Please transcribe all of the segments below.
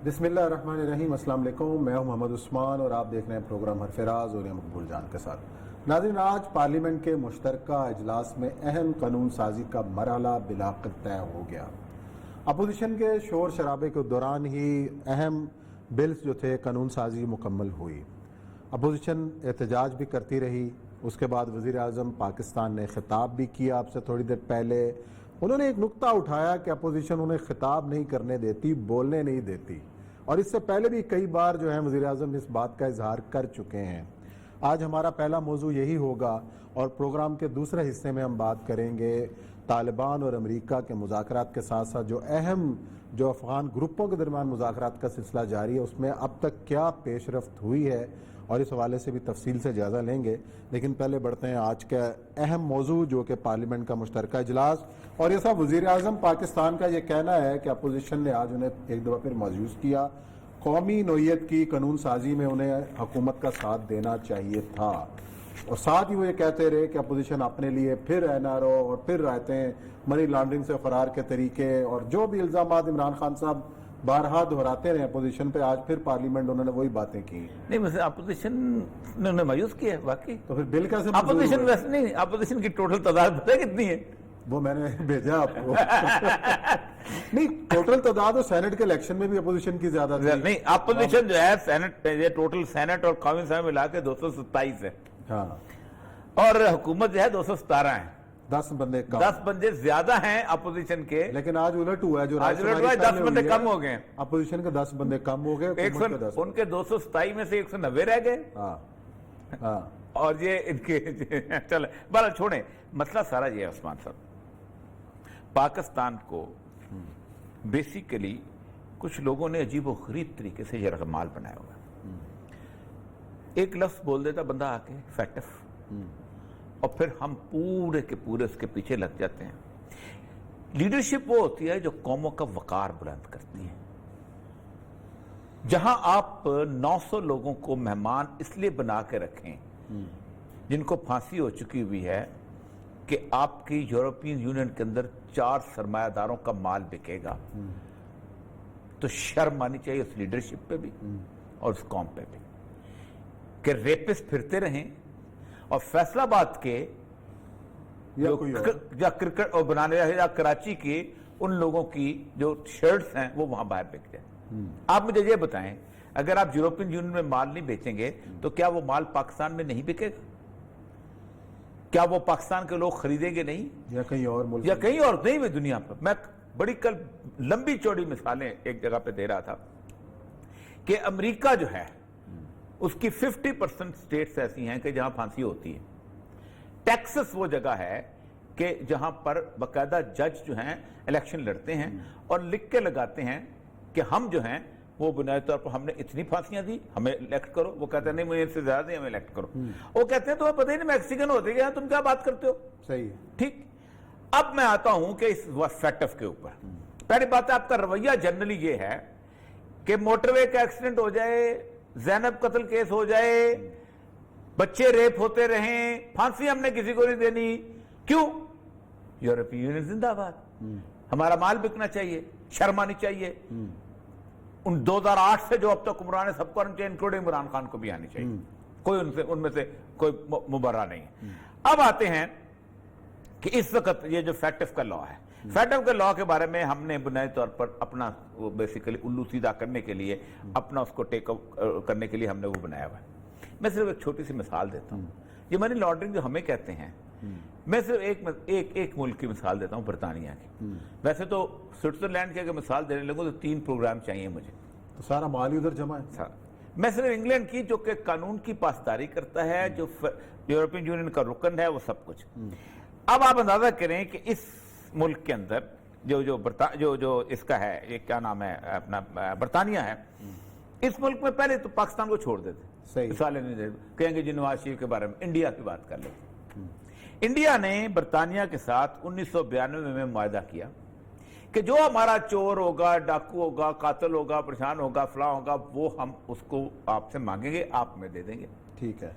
بسم اللہ الرحمن الرحیم۔ السلام علیکم، میں ہوں محمد عثمان اور آپ دیکھ رہے ہیں پروگرام حرفراز اور مقبول جان کے ساتھ۔ ناظرین، آج پارلیمنٹ کے مشترکہ اجلاس میں اہم قانون سازی کا مرحلہ بالآخر طے ہو گیا۔ اپوزیشن کے شور شرابے کے دوران ہی اہم بلز جو تھے قانون سازی مکمل ہوئی۔ اپوزیشن احتجاج بھی کرتی رہی، اس کے بعد وزیر اعظم پاکستان نے خطاب بھی کیا آپ سے تھوڑی دیر پہلے۔ انہوں نے ایک نقطہ اٹھایا کہ اپوزیشن انہیں خطاب نہیں کرنے دیتی، بولنے نہیں دیتی، اور اس سے پہلے بھی کئی بار جو ہے وزیر اعظم اس بات کا اظہار کر چکے ہیں۔ آج ہمارا پہلا موضوع یہی ہوگا اور پروگرام کے دوسرے حصے میں ہم بات کریں گے طالبان اور امریکہ کے مذاکرات کے ساتھ ساتھ جو افغان گروپوں کے درمیان مذاکرات کا سلسلہ جاری ہے، اس میں اب تک کیا پیش رفت ہوئی ہے، اور اس حوالے سے بھی تفصیل سے جائزہ لیں گے۔ لیکن پہلے بڑھتے ہیں آج کا اہم موضوع جو کہ پارلیمنٹ کا مشترکہ اجلاس، اور یہ سب وزیر اعظم پاکستان کا یہ کہنا ہے کہ اپوزیشن نے آج انہیں ایک دفعہ پھر مایوس کیا۔ قومی نوعیت کی قانون سازی میں انہیں حکومت کا ساتھ دینا چاہیے تھا، اور ساتھ ہی وہ یہ کہتے رہے کہ اپوزیشن اپنے لیے پھر NRO اور پھر رائتیں، منی لانڈرنگ سے فرار کے طریقے اور جو بھی الزامات عمران خان صاحب بارہا دہراتے رہے اپوزیشن پہ، آج پھر پارلیمنٹ انہوں نے وہی باتیں کی۔ نہیں، ویسے اپوزیشن نے انہیں مایوس کیا ہے واقعی۔ تو پھر بل کیسے اپوزیشن ویسے نہیں، اپوزیشن کی ٹوٹل تعداد پتہ ہے کتنی ہے؟ وہ میں نے بھیجا آپ کو۔ نہیں، ٹوٹل تعداد اور سینٹ کے الیکشن میں بھی اپوزیشن کی زیادہ تھی۔ نہیں، اپوزیشن جو ہے سینٹ، یہ ٹوٹل سینٹ اور قومی اسمبلی ملا کے 227 ہے، ہاں، اور حکومت جو ہے 217 ہے۔ 10 بندے کم، 10 بندے زیادہ ہیں اپوزیشن کے، لیکن آج الٹ ہوا ہے، جو آج الٹ ہوا ہے، 10 بندے کم ہو گئے۔ اپوزیشن کے 10 بندے کم ہو گئے، ان کے 227 میں سے 190 رہ گئے، ہاں، اور یہ ان کے چلے بارہ چھوڑیں۔ مسئلہ سارا یہ ہے عثمان صاحب، پاکستان کو بیسیکلی کچھ لوگوں نے عجیب و غریب طریقے سے یہ رغمال بنایا ہوا ہے۔ ایک لفظ بول دیتا بندہ آ کے فیٹف، اور پھر ہم پورے کے پورے اس کے پیچھے لگ جاتے ہیں۔ لیڈرشپ وہ ہوتی ہے جو قوموں کا وقار بلند کرتی ہے۔ جہاں آپ 900 لوگوں کو مہمان اس لیے بنا کے رکھیں جن کو پھانسی ہو چکی ہوئی ہے کہ آپ کی یورپین یونین کے اندر 4 سرمایہ داروں کا مال بکے گا، تو شرم آنی چاہیے اس لیڈرشپ پہ بھی اور اس قوم پہ بھی کہ ریپس پھرتے رہیں، اور فیصل آباد کے یا کرکٹ اور بنانے یا کراچی کے ان لوگوں کی جو شرٹس ہیں وہ وہاں باہر بک جائیں۔ آپ مجھے یہ بتائیں، اگر آپ یورپین یونین میں مال نہیں بیچیں گے تو کیا وہ مال پاکستان میں نہیں بکے گا؟ کیا وہ پاکستان کے لوگ خریدیں گے نہیں؟ یا کہیں اور ملک، یا کہیں اور نہیں؟ میں دنیا پر میں بڑی کل لمبی چوڑی مثالیں ایک جگہ پہ دے رہا تھا کہ امریکہ جو ہے اس کی 50% سٹیٹس ایسی ہیں کہ جہاں پھانسی ہوتی ہے۔ ٹیکسس وہ جگہ ہے کہ جہاں پر باقاعدہ جج جو ہیں الیکشن لڑتے ہیں اور لکھ کے لگاتے ہیں کہ ہم جو ہیں وہ بنیادی طور پر ہم نے اتنی پھانسیاں دی، ہمیں الیکٹ کرو۔ وہ کہتے ہیں نہیں، مجھے اس سے زیادہ نہیں، ہمیں الیکٹ کرو۔ وہ کہتے ہیں تمہیں پتہ ہی نہیں میکسیکن ہوتے گئے، تم کیا بات کرتے ہو؟ صحیح، ٹھیک۔ اب میں آتا ہوں کہ اس فیٹف کے اوپر پہلی بات ہے، آپ کا رویہ جنرلی یہ ہے کہ موٹر وے کا ایکسیڈنٹ ہو جائے، زینب قتل کیس ہو جائے، بچے ریپ ہوتے رہیں، پھانسی ہم نے کسی کو نہیں دینی۔ کیوں؟ یورپی یونین زندہ باد، ہمارا مال بکنا چاہیے، شرم آنی چاہیے۔ ان 2008 سے جو اب تک عمران ہے سب کو آنا چاہیے، انکلوڈنگ عمران خان کو بھی آنی چاہیے، کوئی ان میں سے کوئی مبرہ نہیں ہے۔ اب آتے ہیں کہ اس وقت یہ جو فیٹف کا لا ہے، فیٹف کے لا کے بارے میں ہم نے بنیادی طور پر اپنا بیسیکلی الو سیدھا کرنے کے لیے، اپنا اس کو ٹیک اپ کرنے کے لیے ہم نے وہ بنایا ہوا ہے۔ میں صرف ایک چھوٹی سی مثال دیتا ہوں۔ یہ منی لانڈرنگ جو ہمیں کہتے ہیں، میں صرف ایک ملک کی مثال دیتا ہوں، برطانیہ کی۔ ویسے تو سوئٹزرلینڈ کی اگر مثال دینے لگوں تو 3 پروگرام چاہیے مجھے، تو سارا مال ہی ادھر جمع ہے۔ میں صرف انگلینڈ کی جو کہ قانون کی پاسداری کرتا ہے، جو یورپین یونین کا رکن ہے، وہ سب کچھ۔ اب آپ اندازہ کریں کہ اس ملک کے اندر جو اس کا ہے، یہ کیا نام ہے اپنا، برطانیہ ہے، اس ملک میں پہلے تو پاکستان کو چھوڑ دیتے، مثالیں نہیں دیتے، کہیں گے جی نواز شریف کے بارے میں۔ انڈیا کی بات کر لیتے، انڈیا نے برطانیہ کے ساتھ 1992 میں معاہدہ کیا کہ جو ہمارا چور ہوگا، ڈاکو ہوگا، قاتل ہوگا، پریشان ہوگا، فلاں ہوگا، وہ ہم اس کو آپ سے مانگیں گے، آپ میں دے دیں گے، ٹھیک ہے،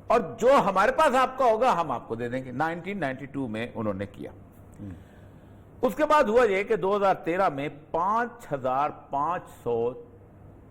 اور جو ہمارے پاس آپ کا ہوگا ہم آپ کو دے دیں گے۔ 1992 میں انہوں نے کیا۔ اس کے بعد ہوا یہ کہ 2013 میں 5500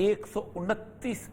129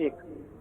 1,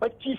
25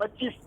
25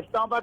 27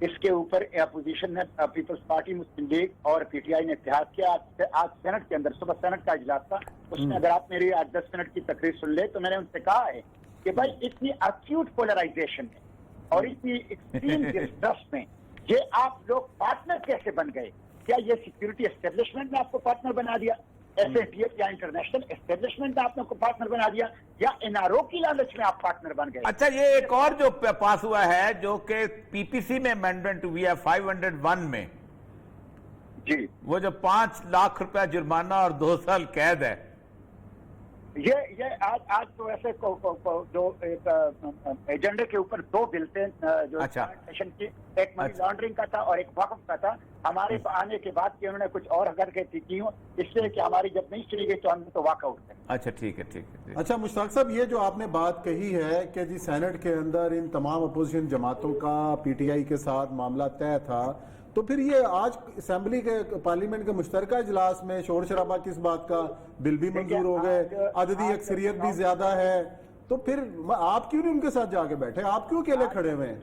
اس کے اوپر اپوزیشن نے پیپلز پارٹی مسلم لیگ اور پی ٹی آئی نے اتحاد کیا. آج سینٹ کے اندر صبح سینٹ کا اجلاس تھا, اس میں اگر آپ میری 8-10 منٹ کی تقریر سن لیں تو میں نے ان سے کہا ہے کہ بھائی اتنی ایکیوٹ پولرائزیشن میں اور اتنی ایکسٹریم ڈسٹرسٹ میں یہ آپ لوگ پارٹنر کیسے بن گئے؟ کیا یہ سیکورٹی اسٹیبلشمنٹ نے آپ کو پارٹنر بنا دیا, ایس اے ٹی ایف یا انٹرنیشنل اسٹیبلشمنٹ نے آپ کو پارٹنر بنا دیا, یا این آر او کی لالچ میں آپ پارٹنر بن گئے؟ اچھا, یہ ایک اور جو پاس ہوا ہے جو کہ پی پی سی میں امینڈمنٹ ہوئی ہے 501 میں, جی وہ جو 5 لاکھ روپے جرمانہ اور 2 سال قید ہے, یہ آج تو ایسے جو ایجنڈے کے اوپر 2 بل تھے جو سیشن کی, ایک منی لانڈرنگ کا تھا اور ایک وقف کا تھا. ہمارے آنے کے بعد کہ انہوں نے کچھ اور حرکتیں کی ہوں, اس لیے کہ ہماری جب نہیں چلی گئی تو ہم نے تو واک آؤٹ کریں. اچھا ٹھیک ہے, ٹھیک ہے. اچھا مشتاق صاحب, یہ جو آپ نے بات کہی ہے کہ جی سینٹ کے اندر ان تمام اپوزیشن جماعتوں کا پی ٹی آئی کے ساتھ معاملہ طے تھا, تو پھر یہ آج اسمبلی کے پارلیمنٹ کے مشترکہ اجلاس میں شور شرابہ کس بات کا, بل بھی منظور ہو گئے, عددی اکثریت بھی زیادہ ہے, تو پھر آپ کیوں نہیں ان کے ساتھ جا کے بیٹھے, آپ کیوں اکیلے کھڑے ہوئے ہیں,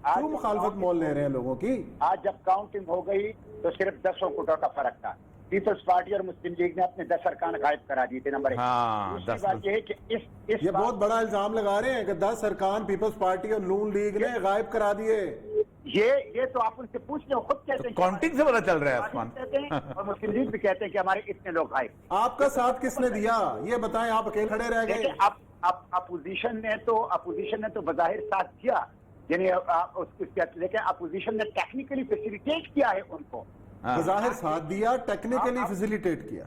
کیوں مخالفت مول لے رہے ہیں لوگوں کی؟ آج جب کاؤنٹنگ ہو گئی تو صرف 10 ووٹوں کا فرق تھا. پیپلز پارٹی اور مسلم لیگ نے اپنے 10 ارکان غائب کرا دیے تھے. نمبر 1. دوسری بات یہ ہے کہ یہ بہت بڑا الزام لگا رہے ہیں کہ 10 ارکان پیپلز پارٹی اور نون لیگ نے غائب کرا دیے. یہ تو آپ ان سے پوچھ لیں, خود کہتے ہیں کاؤنٹنگ سے پتہ چل رہا ہے عثمان, اور مسلم لیگ بھی کہتے ہیں کہ ہمارے اتنے لوگ غائب. آپ کا ساتھ کس نے دیا یہ بتائیں, آپ اکیلے کھڑے رہ گئے؟ اپوزیشن نے تو بظاہر ساتھ دیا, یعنی لیکن اپوزیشن نے ٹیکنیکلی فیسیلیٹیٹ کیا ہے ان کو. بظاہر ساتھ دیا, ٹیکنیکلی فیسیلیٹیٹ کیا.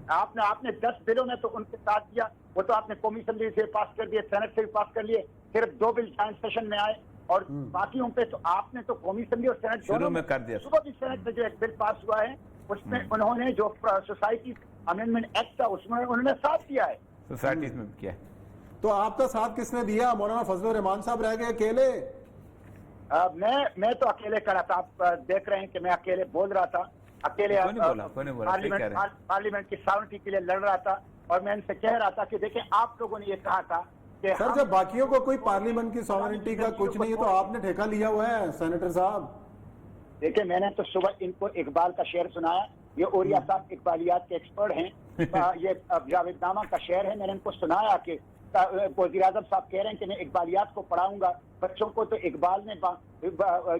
آپ نے 10 بلوں میں تو ان کے ساتھ دیا, وہ تو آپ نے قومی اسمبلی سے پاس کر دیے, سینٹ سے بھی پاس کر لیے, صرف 2 بل جوائنٹ سیشن میں آئے, اور باقیوں پہ تو آپ نے تو قومی اسمبلی اور سینٹ شروع میں کر دیا. صبح بھی سینٹ میں جو ایک بل پاس ہوا ہے اس میں انہوں نے جو سوسائٹی امینڈمنٹ ایکٹ تھا اس میں انہوں نے ساتھ دیا ہے, سوسائٹیز میں کیا. تو آپ کا ساتھ کس نے دیا؟ مولانا فضل الرحمان صاحب رہ گئے اکیلے؟ میں تو اکیلے کھڑا تھا, آپ دیکھ رہے ہیں کہ میں اکیلے بول رہا تھا, اکیلے پارلیمنٹ کی ساورنٹی کے لیے لڑ رہا تھا, اور میں ان سے کہہ رہا تھا کہ دیکھیں آپ لوگوں نے یہ کہا تھا کہ سر جب باقیوں کو کوئی پارلیمنٹ کی ساورنٹی کا کچھ نہیں ہے تو آپ نے ٹھیکہ لیا ہوا ہے سینیٹر صاحب. دیکھیں میں نے تو صبح ان کو اقبال کا شعر سنایا, یہ اوریا صاحب اقبالیات کے ایکسپرٹ ہیں, یہ جاوید نامہ کا شعر ہے, میں نے ان کو سنایا کہ وزیر اعظم صاحب کہہ رہے ہیں کہ میں اقبالیات کو پڑھاؤں گا بچوں کو, تو اقبال نے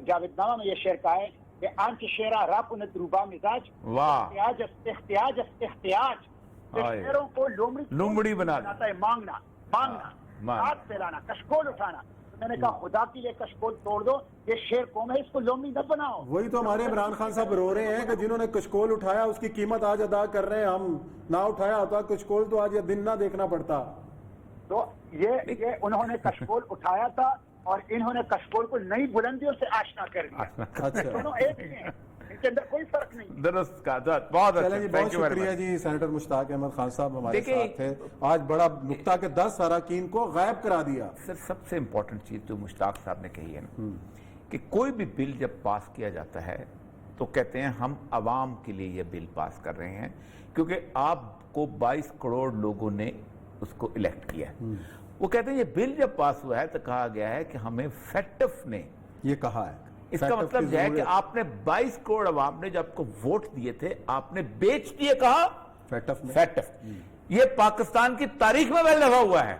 جاوید نامہ میں یہ شعر کہا ہے کہ آنچ شعرا راپنت روبا مزاج احتیاج شعروں کو لومڑی بناتا ہے, مانگنا ہاتھ پھیلانا, کشکول اٹھانا. میں نے کہا خدا کے لیے کشکول توڑ دو, یہ شعر قوم ہے, اس کو لومڑی نہ بناؤ. وہی تو ہمارے عمران خان صاحب رو رہے ہیں کہ جنہوں نے کشکول اٹھایا اس کی قیمت آج ادا کر رہے ہیں ہم, نہ اٹھایا ہوتا کشکول تو آج یہ دن نہ دیکھنا پڑتا. تو یہ انہوں نے کشکول اٹھایا تھا اور انہوں نے کشکول کو نئی بلندیوں سے آشنا کر دیا. دونوں ایک ہی ہیں, ان کے اندر کوئی فرق نہیں. درست کا بہت بہت شکریہ جی. سینیٹر مشتاق احمد خان صاحب ہمارے ساتھ تھے, آج بڑا نکتہ کہ 10 اراکین کو غائب کرا دیا. سر سب سے امپورٹنٹ چیز جو مشتاق صاحب نے کہی ہے نا, کہ کوئی بھی بل جب پاس کیا جاتا ہے تو کہتے ہیں ہم عوام کے لیے یہ بل پاس کر رہے ہیں, کیونکہ آپ کو 22 کروڑ لوگوں نے اس کو الیکٹ کیا ہے. وہ کہتے ہیں یہ بل جب پاس ہوا ہے تو کہا گیا ہے کہ ہمیں فیٹف نے یہ کہا ہے, اس کا مطلب یہ ہے کہ آپ نے 22 کروڑ عوام نے جب کو ووٹ دیے تھے آپ نے بیچ دیے, کہا فیٹف. یہ پاکستان کی تاریخ میں پہلی دفعہ ہوا ہے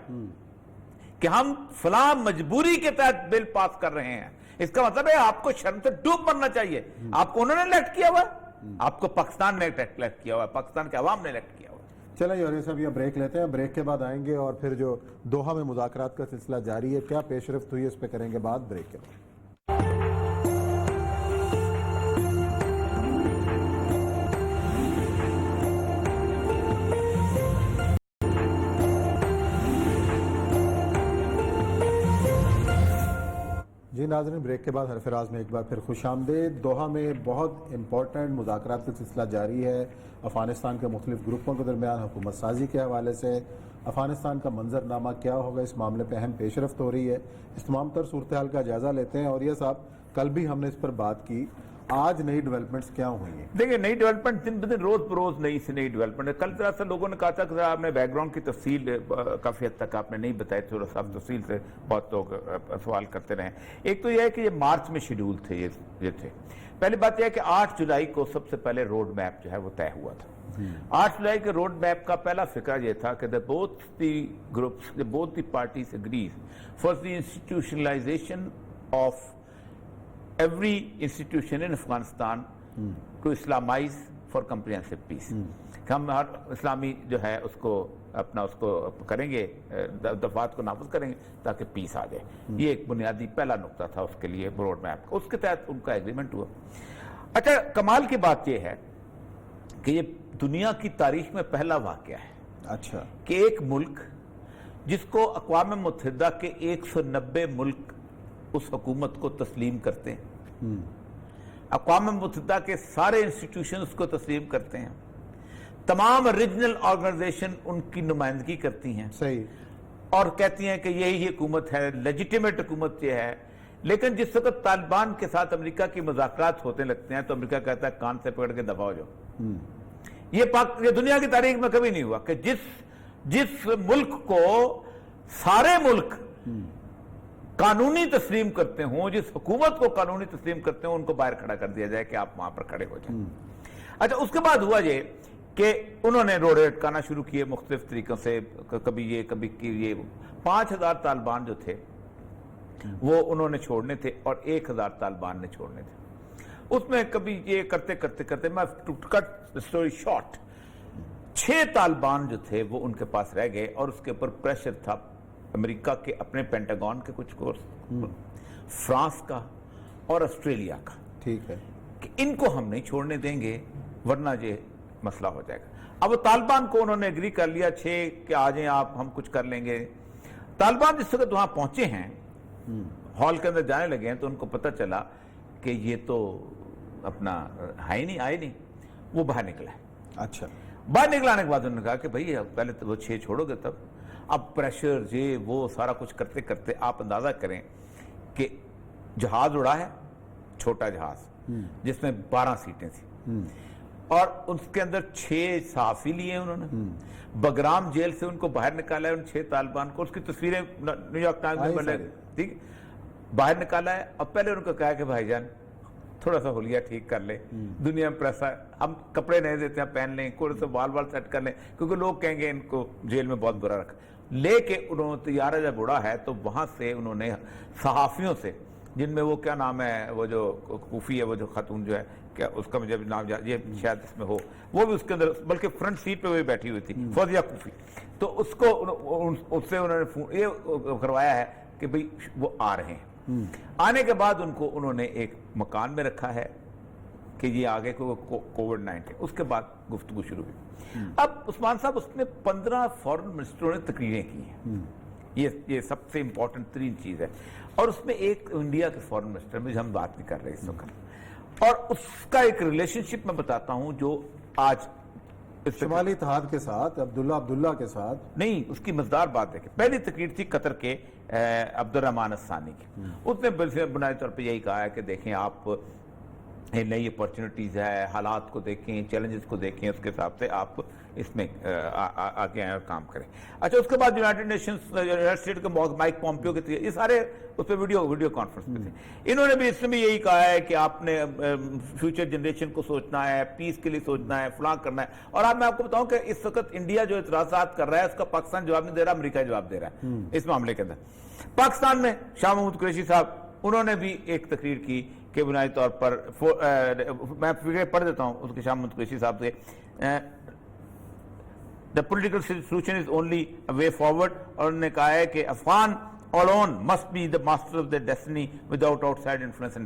کہ ہم فلاں مجبوری کے تحت بل پاس کر رہے ہیں. اس کا مطلب ہے آپ کو شرم سے ڈوب مرنا چاہیے. آپ کو انہوں نے الیکٹ کیا ہوا ہے, آپ کو پاکستان نے الیکٹ کیا ہوا ہے, پاکستان کے عوام نے الیکٹ کیا ہوا ہے. چلیں یونس صاحب یہ بریک لیتے ہیں, بریک کے بعد آئیں گے اور پھر جو دوحہ میں مذاکرات کا سلسلہ جاری ہے, کیا پیش رفت ہوئی اس پہ کریں گے بات بریک کے بعد. جی ناظرین, بریک کے بعد ہرفراز میں ایک بار پھر خوش آمدید. دوحہ میں بہت امپورٹنٹ مذاکرات کا سلسلہ جاری ہے افغانستان کے مختلف گروپوں کے درمیان حکومت سازی کے حوالے سے. افغانستان کا منظرنامہ کیا ہوگا, اس معاملے پہ اہم پیش رفت ہو رہی ہے. اس تمام تر صورتحال کا جائزہ لیتے ہیں. اور یہ صاحب کل بھی ہم نے اس پر بات کی, آج نئی ڈیولپمنٹس کیا ہوئی ہیں؟ دیکھیں نئی ڈیولپمنٹ دن بدن روز بروز نئی سے نئی ڈیولپمنٹ ہے. کل ذرا سا لوگوں نے کہا تھا کہ آپ نے بیک گراؤنڈ کی تفصیل کافی حد تک آپ نے نہیں بتائی, تھوڑا سا تفصیل سے بہت لوگ سوال کرتے رہے. ایک تو یہ ہے کہ یہ مارچ میں شیڈول تھے, یہ تھے. پہلی بات یہ ہے کہ 8 جولائی کو سب سے پہلے روڈ میپ جو ہے وہ طے ہوا تھا. 8 جولائی کے روڈ میپ کا پہلا فکرہ یہ تھا کہ both the parties agrees for the institutionalization of every institution in Afghanistan to Islamize for comprehensive peace. کہ ہم ہر اسلامی جو ہے اس کو کریں گے, دفعات کو نافذ کریں گے تاکہ پیس آ جائے. یہ ایک بنیادی پہلا نقطہ تھا اس کے لیے روڈ میپ. اس کے تحت ان کا ایگریمنٹ ہوا. اچھا, کمال کی بات یہ ہے کہ یہ دنیا کی تاریخ میں پہلا واقعہ ہے اچھا کہ ایک ملک جس کو اقوام متحدہ کے 190 ملک اس حکومت کو تسلیم کرتے ہیں, اقوام متحدہ کے سارے انسٹیٹیوشنز کو تسلیم کرتے ہیں, تمام ریجنل آرگنائزیشن ان کی نمائندگی کرتی ہیں صحیح, اور کہتی ہیں کہ یہی حکومت ہے, لیجیٹیمیٹ حکومت یہ ہے. لیکن جس وقت طالبان کے ساتھ امریکہ کی مذاکرات ہوتے لگتے ہیں تو امریکہ کہتا ہے کان سے پکڑ کے دفع ہو جاؤ. یہ دنیا کی تاریخ میں کبھی نہیں ہوا کہ جس ملک کو سارے ملک قانونی تسلیم کرتے ہوں, جس حکومت کو قانونی تسلیم کرتے ہوں, ان کو باہر کھڑا کر دیا جائے کہ آپ وہاں پر کھڑے ہو جائیں. اچھا, اس کے بعد ہوا یہ کہ انہوں نے روڑے اٹکانا شروع کیے مختلف طریقوں سے, کبھی یہ 5000 طالبان جو تھے وہ انہوں نے چھوڑنے تھے اور 1000 طالبان نے چھوڑنے تھے. اس میں کبھی یہ کرتے کرتے میں to cut story short 6 Taliban جو تھے وہ ان کے پاس رہ گئے, اور اس کے اوپر پریشر تھا امریکہ کے اپنے پینٹاگون کے کچھ کورس, فرانس کا اور آسٹریلیا کا, ٹھیک ہے, کہ ان کو ہم نہیں چھوڑنے دیں گے ورنہ یہ مسئلہ ہو جائے گا. اب وہ طالبان کو انہوں نے ایگری کر لیا 6 کہ آ جائیں آپ, ہم کچھ کر لیں گے. طالبان جس وقت وہاں پہنچے ہیں, ہال کے اندر جانے لگے ہیں, تو ان کو پتہ چلا کہ یہ تو اپنا آئے نہیں. وہ باہر نکلا ہے. اچھا, باہر نکلانے کے بعد انہوں نے کہا کہ بھائی پہلے تو وہ 6 چھوڑو گے تب. اب پریشر یہ وہ سارا کچھ کرتے کرتے آپ اندازہ کریں کہ جہاز اڑا ہے, چھوٹا جہاز جس میں 12 سیٹیں تھیں, اور اس کے اندر 6 صحافی لیے انہوں نے, بگرام جیل سے ان کو باہر نکالا ہے ان 6 طالبان کو. اس کی تصویریں نیو یارک ٹائمز میں بنے, ٹھیک, باہر نکالا ہے. اب پہلے ان کو کہا کہ بھائی جان تھوڑا سا حلیہ ٹھیک کر لیں, دنیا میں پریسا, ہم کپڑے نہیں دیتے ہیں, پہن لیں, کوئی سے بال سیٹ کر لیں, کیونکہ لوگ کہیں گے ان کو جیل میں بہت برا رکھا. لے کے انہوں نے طیارہ جب اڑا ہے تو وہاں سے انہوں نے صحافیوں سے, جن میں وہ کیا نام ہے, وہ جو کوفی ہے, وہ جو خاتون جو ہے, کیا اس کا مجھے نام یہ شاید اس میں ہو, وہ بھی اس کے اندر بلکہ فرنٹ سیٹ پہ وہ بیٹھی ہوئی تھی, فوزیہ کوفی. تو اس کو اس سے انہوں نے یہ کروایا ہے کہ بھئی وہ آ رہے ہیں. آنے کے بعد ان کو انہوں نے ایک مکان میں رکھا ہے کہ یہ آگے کووڈ-19, اس کے بعد گفتگو شروع ہوئی. اب عثمان صاحب اس میں 15 فورن منسٹروں نے تقریریں کی ہیں, یہ سب سے امپورٹنٹ ترین چیز ہے. اور اس میں ایک انڈیا کے فورن منسٹر میں ہم بات نہیں کر رہے اس وقت, اور اس کا ایک ریلیشن شپ میں بتاتا ہوں جو آج شمالی اتحاد کے ساتھ, عبداللہ کے ساتھ نہیں. اس کی مزدار بات ہے کہ پہلی تقریر تھی قطر کے عبد الرحمن الثانی کی. اس نے بنیادی طور پہ یہی کہا ہے کہ دیکھیں آپ نئی اپارچونٹیز ہے, حالات کو دیکھیں, چیلنجز کو دیکھیں, اس کے حساب سے آپ اس میں آگے آئیں اور کام کریں. اچھا, اس کے بعد یونائٹڈ نیشنز اسٹیٹ کے مائک پومپیو کے تھے, یہ سارے اس پہ ویڈیو کانفرنس پہ تھے. انہوں نے بھی اس میں بھی یہی کہا ہے کہ آپ نے فیوچر جنریشن کو سوچنا ہے, پیس کے لیے سوچنا ہے, فلاں کرنا ہے. اور اب میں آپ کو بتاؤں کہ اس وقت انڈیا جو اعتراضات کر رہا ہے اس کا پاکستان جواب نہیں دے رہا, امریکہ جواب دے رہا ہے اس معاملے کے اندر. پاکستان میں شاہ محمود قریشی صاحب انہوں نے بھی ایک تقریر کی کہ بنیادی طور پر میں فکرے پڑھ دیتا ہوں اس کے شاہ محمود قریشی صاحب سے, the political solution is only a way forward. اور انہوں نے کہا ہے کہ Afghan alone must be the master of their destiny without outside influence.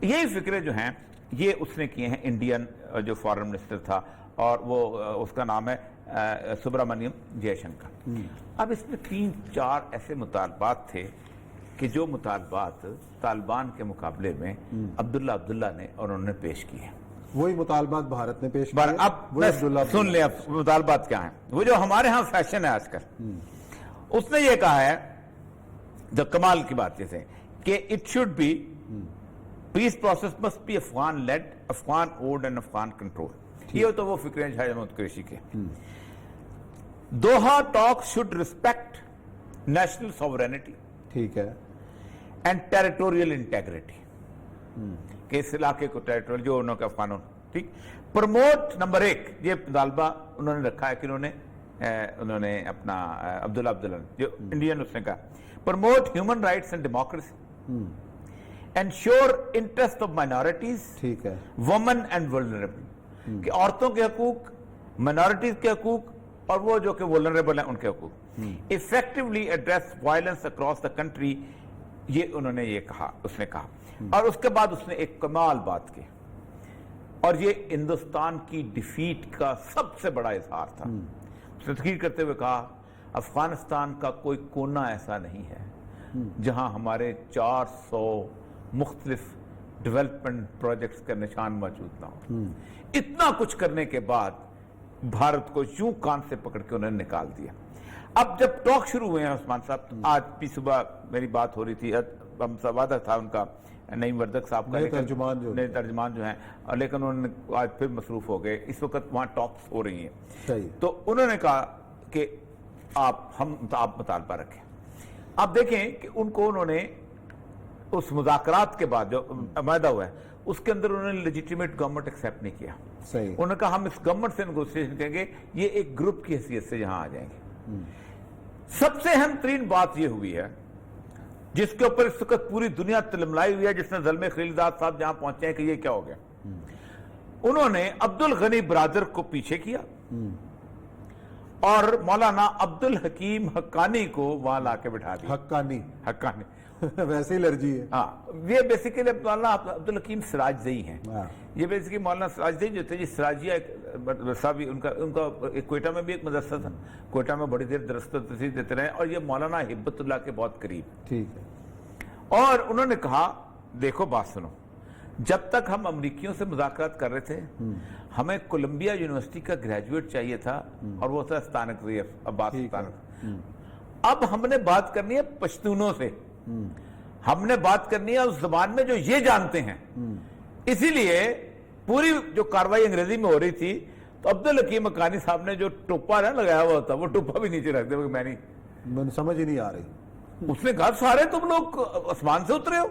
یہی فکرے جو ہیں یہ اس نے کیے ہیں انڈین جو فارن منسٹر تھا, اور وہ اس کا نام ہے سبرامنیم جے شنکر. اب اس میں 3-4 ایسے مطالبات تھے کہ جو مطالبات طالبان کے مقابلے میں عبداللہ نے اور انہوں نے پیش کیے. وہی مطالبات بھارت نے پیش کیے. اب سن لیں اب مطالبات کیا ہیں. وہ جو ہمارے ہاں فیشن ہے آج کل, اس نے یہ کہا ہے, جو کمال کی بات یہ ہے کہ it should be peace process must be Afghan led, Afghan owned and Afghan controlled. یہ تو وہ فکریں ہیں شاہد محمود قریشی کے. Doha talks should respect national sovereignty. ٹھیک ہے. and territorial integrity. کہ اس علاقے کو ٹیریٹوریل جو انہوں کا افغانوں ٹھیک پروموٹ. نمبر 1 یہ مطالبہ انہوں نے رکھا ہے کہ انہوں نے اپنا عبداللہ جو انڈین اس نے کہا promote human rights and democracy ensure interest of minorities ٹھیک ہے. وومن اینڈ ولنریبل کہ عورتوں کے حقوق مائنورٹیز کے حقوق اور وہ جو کہ ولنریبل ہیں ان کے حقوق effectively address violence across the country. یہ انہوں نے یہ کہا اس نے کہا اور اس کے بعد اس نے ایک کمال بات کی اور یہ ہندوستان کی ڈیفیٹ کا سب سے بڑا اظہار تھا. اس نے تقریر کرتے ہوئے کہا افغانستان کا کوئی کونا ایسا نہیں ہے جہاں ہمارے 400 مختلف ڈیولپمنٹ پروجیکٹس کا نشان موجود نہ ہو. اتنا کچھ کرنے کے بعد بھارت کو یوں کان سے پکڑ کے انہوں نے نکال دیا. اب جب ٹاک شروع ہوئے ہیں عثمان صاحب, آج بھی صبح میری بات ہو رہی تھی, ہم وعدہ تھا ان کا نعیم وردک صاحب کا نئے ترجمان جو ہیں, لیکن انہوں نے آج پھر مصروف ہو گئے. اس وقت وہاں ٹاکس ہو رہی ہیں تو انہوں نے کہا کہ آپ مطالبہ رکھیں. آپ دیکھیں کہ ان کو انہوں نے اس مذاکرات کے بعد جو معاہدہ ہوا ہے اس کے اندر انہوں نے لیجیٹیمیٹ گورنمنٹ ایکسیپٹ نہیں کیا. انہوں نے کہا ہم اس گورنمنٹ سے نیگوسیشن کریں گے, یہ ایک گروپ کی حیثیت سے یہاں آ جائیں گے. سب سے اہم ترین بات یہ ہوئی ہے جس کے اوپر اس وقت پوری دنیا تلملائی ہوئی ہے, جس نے زلمے خلیلزاد صاحب جہاں پہنچے ہیں کہ یہ کیا ہو گیا. انہوں نے عبدالغنی برادر کو پیچھے کیا اور مولانا عبدالحکیم حقانی کو وہاں لا کے بٹھا دیا. حقانی ویسے ہی لرجی ہے. ہاں, یہ بیسیکلی مولانا عبدالحکیم سراج زئی ہیں. یہ بیسیکلی مولانا سراج زئی جو تھے, یہ سراجیہ ایک مدرسہ بھی ان کا کوئٹہ میں بھی ایک مدرسہ تھا. کوئٹہ میں بڑی دیر درست و تدریس دیتے رہے اور یہ مولانا ہبت اللہ کے بہت قریب. ٹھیک ہے. اور انہوں نے کہا دیکھو بات سنو, جب تک ہم امریکیوں سے مذاکرات کر رہے تھے ہمیں کولمبیا یونیورسٹی کا گریجویٹ چاہیے تھا اور وہ تھا ستانک ریف عباس ستانک. اب ہم نے بات کرنی ہے پشتونوں سے, ہم نے بات کرنی ہے اس زبان میں جو یہ جانتے ہیں. اسی لیے پوری جو کاروائی انگریزی میں ہو رہی تھی تو عبدالحکیم حقانی صاحب نے جو ٹوپا نہ لگایا ہوا تھا وہ ٹوپا بھی نیچے رکھ دے. میں سمجھ ہی نہیں آ رہی. اس نے کہا سارے تم لوگ آسمان سے اترے ہو,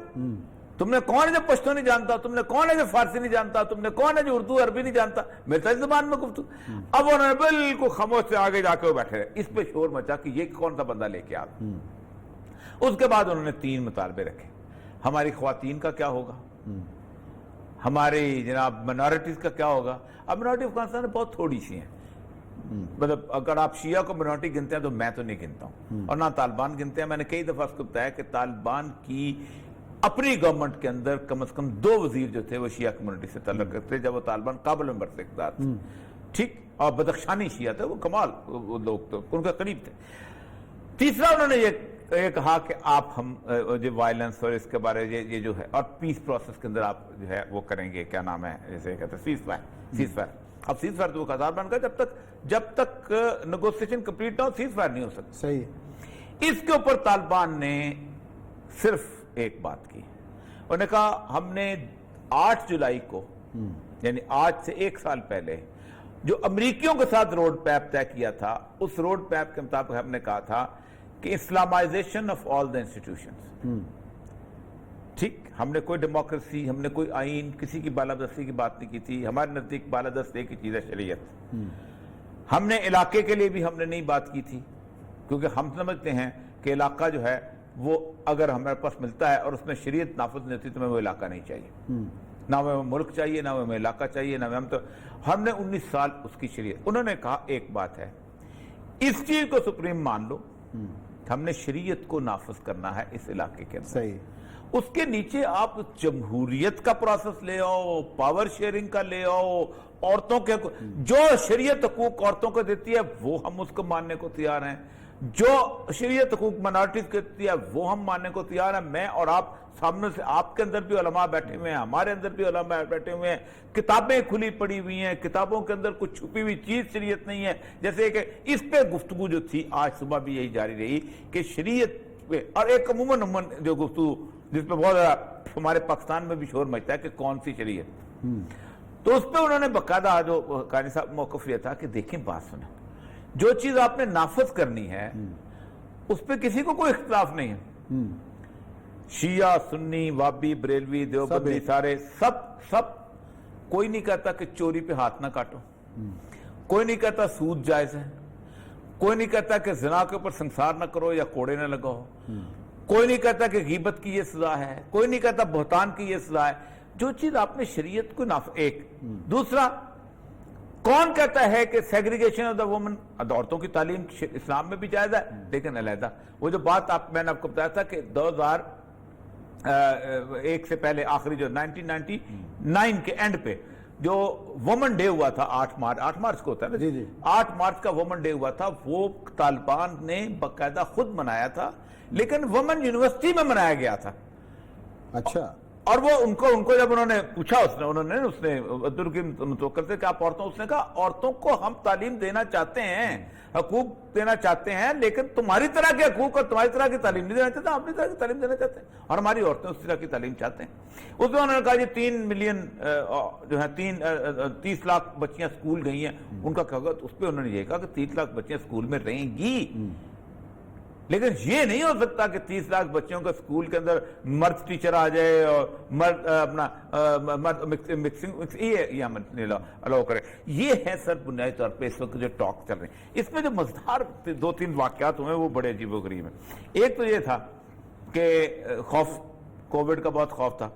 تم نے کون ہے جو پشتو نہیں جانتا, تم نے کون ہے جو فارسی نہیں جانتا, تم نے کون ہے جو اردو عربی نہیں جانتا, میرے زبان میں گفتگو. اب انہوں نے بالکل خاموش سے آگے جا کے وہ بیٹھے رہے. اس پہ شور مچا کہ یہ کون سا بندہ لے کے آ. اس کے بعد انہوں نے 3 مطالبے رکھے. ہماری خواتین کا کیا ہوگا, ہماری جناب منارٹیز کا کیا ہوگا. اب منارٹی افغانستان میں بہت تھوڑی سی ہیں, مطلب اگر آپ شیعہ کو منارٹی گنتے ہیں تو میں تو نہیں گنتا ہوں اور نہ طالبان گنتے ہیں. میں نے کئی دفعہ اس کو بتایا کہ طالبان کی اپنی گورنمنٹ کے اندر کم از کم 2 وزیر جو تھے وہ شیعہ کمیونٹی سے تعلق رکھتے جب وہ طالبان کابل میں برس اقتدار تھے. ٹھیک, اور بدخشانی شیعہ تھے, وہ کمال لوگ تو ان کے قریب تھے. تیسرا انہوں نے یہ کہا کہ آپ ہم جو وائلنس اور اس کے بارے یہ جو ہے اور پیس پروسیس کے اندر آپ جو ہے وہ کریں گے, کیا نام ہے جیسے کہتے ہیں سیز فائر. اب سیز فائر تو وہ قطار بن گیا جب تک نیگوسیشن کمپلیٹ نہ ہو سیز فائر نہیں ہو سکتا. صحیح. اس کے اوپر طالبان نے صرف ایک بات کی, انہوں نے کہا ہم نے 8 جولائی کو یعنی آج سے 1 سال پہلے جو امریکیوں کے ساتھ روڈ میپ طے کیا تھا اس روڈ میپ کے مطابق ہم نے کہا تھا کہ Islamization of all the institutions. ٹھیک, ہم نے کوئی ڈیموکریسی, ہم نے کوئی آئین, کسی کی بالادستی کی بات نہیں کی تھی. ہمارے نزدیک بالادست ایک ہی چیز ہے, شریعت. ہم نے علاقے کے لیے بھی ہم نے نہیں بات کی تھی کیونکہ ہم سمجھتے ہیں کہ علاقہ جو ہے وہ اگر ہمارے پاس ملتا ہے اور اس میں شریعت نافذ نہیں ہوتی تو ہمیں وہ علاقہ نہیں چاہیے, نہ ہمیں ملک چاہیے, نہ ہمیں علاقہ چاہیے, نہ ہم نے 19 سال اس کی شریعت. انہوں نے کہا ایک بات ہے, اس چیز کو سپریم مان لو, ہم نے شریعت کو نافذ کرنا ہے اس علاقے کے اندر. صحیح. اس کے نیچے آپ جمہوریت کا پروسیس لے آؤ, پاور شیئرنگ کا لے آؤ, عورتوں کے جو شریعت حقوق عورتوں کو دیتی ہے وہ ہم اس کو ماننے کو تیار ہیں, جو شریعت حقوق منارٹیز کو دیتی ہے وہ ہم ماننے کو تیار ہیں. میں اور آپ سامنے سے, آپ کے اندر بھی علماء بیٹھے ہوئے ہیں, ہمارے اندر بھی علماء بیٹھے ہوئے ہیں, کتابیں کھلی پڑی ہوئی ہیں, کتابوں کے اندر کچھ چھپی ہوئی چیز شریعت نہیں ہے. جیسے کہ اس پہ گفتگو جو تھی آج صبح بھی یہی جاری رہی کہ شریعت پہ, اور ایک عموماً جو گفتگو جس پہ بہت زیادہ ہمارے پاکستان میں بھی شور مچتا ہے کہ کون سی شریعت، تو اس پہ انہوں نے باقاعدہ جو قاری صاحب موقف لیا تھا کہ دیکھیں بات سنیں، جو چیز آپ نے نافذ کرنی ہے اس پہ کسی کو کوئی اختلاف نہیں ہے، شیعہ سنی وابی بریلوی دیوبندی سارے سب کوئی نہیں کہتا کہ چوری پہ ہاتھ نہ کاٹو، کوئی نہیں کہتا سود جائز ہے، کوئی نہیں کہتا کہ زنا کے اوپر سنسار نہ کرو یا کوڑے نہ لگاؤ، کوئی نہیں کہتا کہ غیبت کی یہ سزا ہے، کوئی نہیں کہتا بہتان کی یہ سزا ہے، جو چیز آپ نے شریعت کو ایک دوسرا کون کہتا ہے کہ سیگریگیشن آف دا وومن، عورتوں کی تعلیم اسلام میں بھی جائز ہے لیکن علیحدہ، وہ جو بات میں نے آپ کو بتایا تھا کہ 2001 سے پہلے آخری جو 1999 کے اینڈ پہ جو وومن ڈے ہوا تھا 8 مارچ کو ہوتا ہے نا، 8 مارچ کا وومن ڈے ہوا تھا، وہ طالبان نے باقاعدہ خود منایا تھا لیکن وومن یونیورسٹی میں منایا گیا تھا۔ اچھا، اور وہ ان کو جب انہوں نے پوچھا اس نے عبدالرقیب متوکل سے کہ آپ عورتوں، اس نے کہا عورتوں کو ہم تعلیم دینا چاہتے ہیں، حقوق دینا چاہتے ہیں، لیکن تمہاری طرح کے حقوق اور تمہاری طرح کی تعلیم نہیں دینا چاہتے، ہم اپنی طرح کی تعلیم دینا چاہتے ہیں اور ہماری عورتیں اس طرح کی تعلیم چاہتے ہیں۔ اس میں انہوں نے کہا یہ 3 ملین جو ہے 30 لاکھ بچیاں اسکول گئی ہیں، ان کا کیا ہوگا؟ اس پہ انہوں نے یہ کہا کہ 30 لاکھ بچیاں اسکول میں رہیں گی، لیکن یہ نہیں ہو سکتا کہ 30 لاکھ بچوں کے اسکول کے اندر مرد ٹیچر آ جائے اور مرد اپنا مکسنگ یہ ہم الاؤ کرے۔ یہ ہے سر بنیادی طور پہ اس وقت جو ٹاک چل رہے ہیں، اس میں جو مزدار 2-3 واقعات ہوئے وہ بڑے عجیب و غریب ہیں۔ ایک تو یہ تھا کہ خوف، کووڈ کا بہت خوف تھا،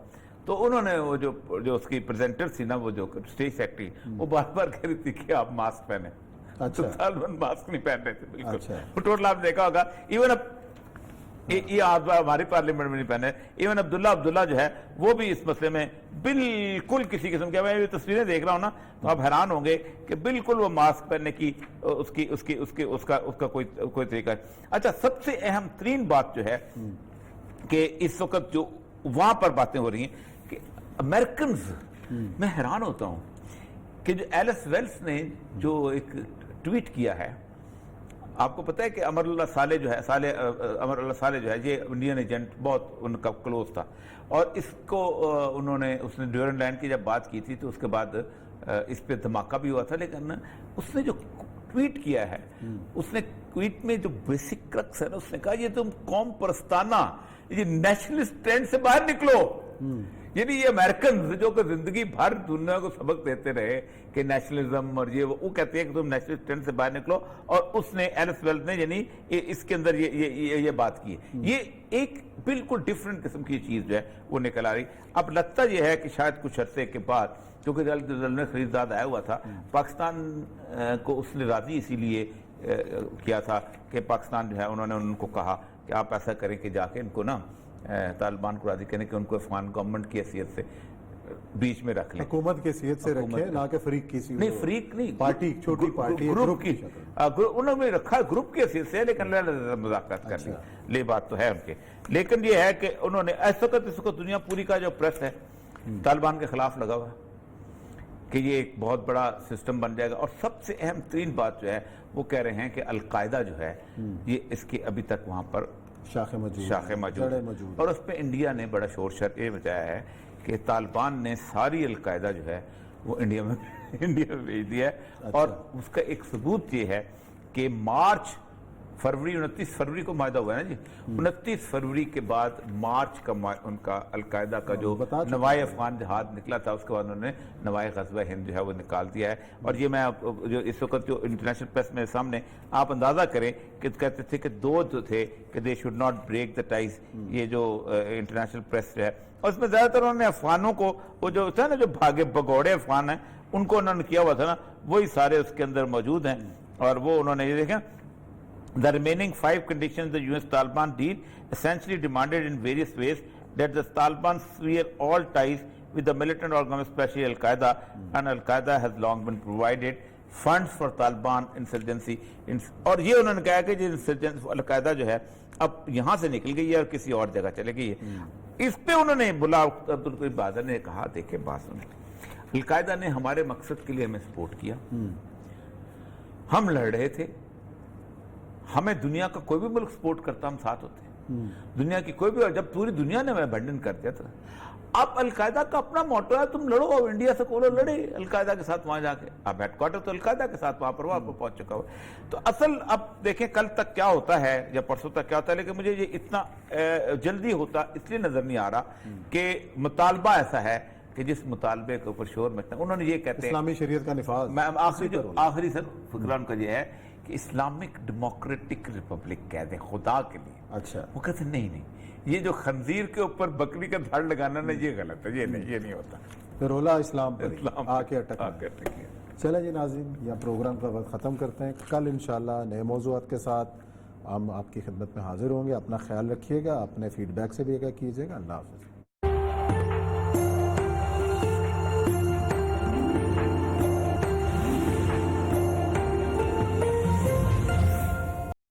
تو انہوں نے وہ جو اس کی پریزنٹر تھی نا، وہ جو اسٹیج سیکٹری، وہ بار بار کہہ رہی تھی کہ آپ ماسک پہنیں، طالبان ماسک نہیں پہن رہے تھے بالکل، ٹوٹل آپ دیکھا ہوگا، ایون اب یہ ہماری پارلیمنٹ میں نہیں پہنے، ایون عبداللہ جو ہے وہ بھی اس مسئلے میں بالکل کسی قسم کے، میں یہ تصویریں دیکھ رہا ہوں نا تو آپ حیران ہوں گے کہ بالکل وہ ماسک پہننے کی اس کا کوئی طریقہ ہے۔ اچھا، سب سے اہم ترین بات جو ہے کہ اس وقت جو وہاں پر باتیں ہو رہی ہیں کہ امریکنز، میں حیران ہوتا ہوں کہ جو ایلس ویلس نے جو ایک ٹویٹ کیا ہے، آپ کو پتہ ہے کہ امر اللہ صالح جو ہے یہ انڈین ایجنٹ بہت ان کا کلوز تھا، اور اس کو اس نے ڈیورن لینڈ کی جب بات کی تھی تو اس کے بعد اس پہ دھماکہ بھی ہوا تھا، لیکن اس نے جو ٹویٹ کیا ہے، اس نے ٹویٹ میں جو بیسک کرکس ہے نا، اس نے کہا یہ تم قوم پرستانہ، یہ نیشنلسٹ ٹرینڈ سے باہر نکلو، یعنی یہ امریکنز جو کہ زندگی بھر دنیا کو سبق دیتے رہے کہ نیشنلزم اور وہ کہتے ہیں کہ تم نیشنل ٹرینڈ سے باہر نکلو، اور اس نے ایلس ویلس نے یعنی اس کے اندر یہ بات کی ہے، یہ ایک بالکل ڈیفرنٹ قسم کی چیز جو ہے وہ نکل آ رہی۔ اب لگتا یہ ہے کہ شاید کچھ عرصے کے بعد، کیونکہ جلد خریداد آیا ہوا تھا پاکستان کو، اس نے راضی اسی لیے کیا تھا کہ پاکستان جو ہے انہوں نے ان کو کہا کہ آپ ایسا کریں کہ جا کے ان کو نا طالبان کو راضی کریں کہ ان کو افغان گورنمنٹ کی حیثیت سے بیچ میں رکھ لیں، حکومت کی حیثیت سے رکھیں، نہ کہ فریق کی نہیں، فریق نہیں، پارٹی، چھوٹی پارٹی، گروپ کی، انہوں نے رکھا ہے گروپ کی حیثیت سے، لیکن مذاکرات کر لی بات تو ہے ان کے، لیکن یہ ہے کہ انہوں نے اس وقت دنیا پوری کا جو پریس ہے طالبان کے خلاف لگا ہوا ہے کہ یہ ایک بہت بڑا سسٹم بن جائے گا، اور سب سے اہم ترین بات جو ہے وہ کہہ رہے ہیں کہ القاعدہ جو ہے یہ اس کی ابھی تک وہاں پر شاخیں موجود، اور اس پہ انڈیا نے بڑا شور شر یہ مچایا ہے کہ طالبان نے ساری القاعدہ جو ہے وہ انڈیا میں بھیج دیا ہے، اور اس کا ایک ثبوت یہ ہے کہ 29 فروری کو معاہدہ ہوا ہے نا جی، 29 فروری کے بعد مارچ کا ان کا القاعدہ کا جو نوائے افغان جہاد نکلا تھا، اس کے بعد انہوں نے نوائے غزوہ ہند جو ہے وہ نکال دیا ہے، اور یہ میں جو اس وقت جو انٹرنیشنل پریس میرے سامنے، آپ اندازہ کریں کہ کہتے تھے کہ 2 جو تھے کہ they should not break the ties, یہ جو انٹرنیشنل پریس جو ہے، اور اس میں زیادہ تر انہوں نے افغانوں کو، وہ جو تھا نا جو بھگوڑے افغان ہیں، ان کو انہوں نے کیا ہوا تھا نا، وہی سارے اس کے اندر موجود ہیں، اور وہ انہوں نے یہ دیکھا the remaining 5 conditions the US Taliban deal essentially demanded in various ways that the Taliban sever all ties with the militant organization, especially Al-Qaeda, and Al-Qaeda has long been provided funds for Taliban insurgency. اور یہ انہوں نے کہا کہ القاعدہ جو ہے اب یہاں سے نکل گئی ہے اور کسی اور جگہ چلے گئی ہے، اس پہ انہوں نے بلا عبدالقیب بادر نے کہا دیکھیں بات سنیں، القاعدہ نے ہمارے مقصد کے لیے ہمیں سپورٹ کیا، ہم لڑ رہے تھے، ہمیں دنیا کا کوئی بھی ملک سپورٹ کرتا ہم ساتھ ہوتے ہیں، دنیا کی کوئی بھی، اور جب پوری دنیا نے ابینڈن کر دیا تھا. اب القاعدہ کا اپنا موٹو ہے تم لڑو، انڈیا سے کولو لڑے القاعدہ کے ساتھ وہاں جا کے. اب ہیڈ کوارٹر تو القاعدہ کے ساتھ وہاں پر پہنچ چکا ہوا. تو اصل اب دیکھیں کل تک کیا ہوتا ہے یا پرسوں تک کیا ہوتا ہے، لیکن مجھے یہ اتنا جلدی ہوتا اس لیے نظر نہیں آ رہا کہ مطالبہ ایسا ہے کہ جس مطالبے کے اوپر شور مچنا. انہوں نے یہ کہتے ہیں اسلامی شریعت کا نفاذ. میں آخری سر فکران کا یہ ہے کہ اسلامک ڈیموکریٹک ریپبلک کہہ دیں خدا کے لیے. اچھا وہ کہتے ہیں نہیں یہ جو خنزیر کے اوپر بکری کا دھڑ لگانا نا یہ غلط ہے، یہ نہیں ہوتا. پھر رولا اسلام پر آ کے اٹکا. اٹک. چلیں جی ناظرین، یہ پروگرام کا وقت ختم کرتے ہیں. کل انشاءاللہ نئے موضوعات کے ساتھ ہم آپ کی خدمت میں حاضر ہوں گے. اپنا خیال رکھیے گا، اپنے فیڈ بیک سے بھی کیجیے گا. اللہ حافظ.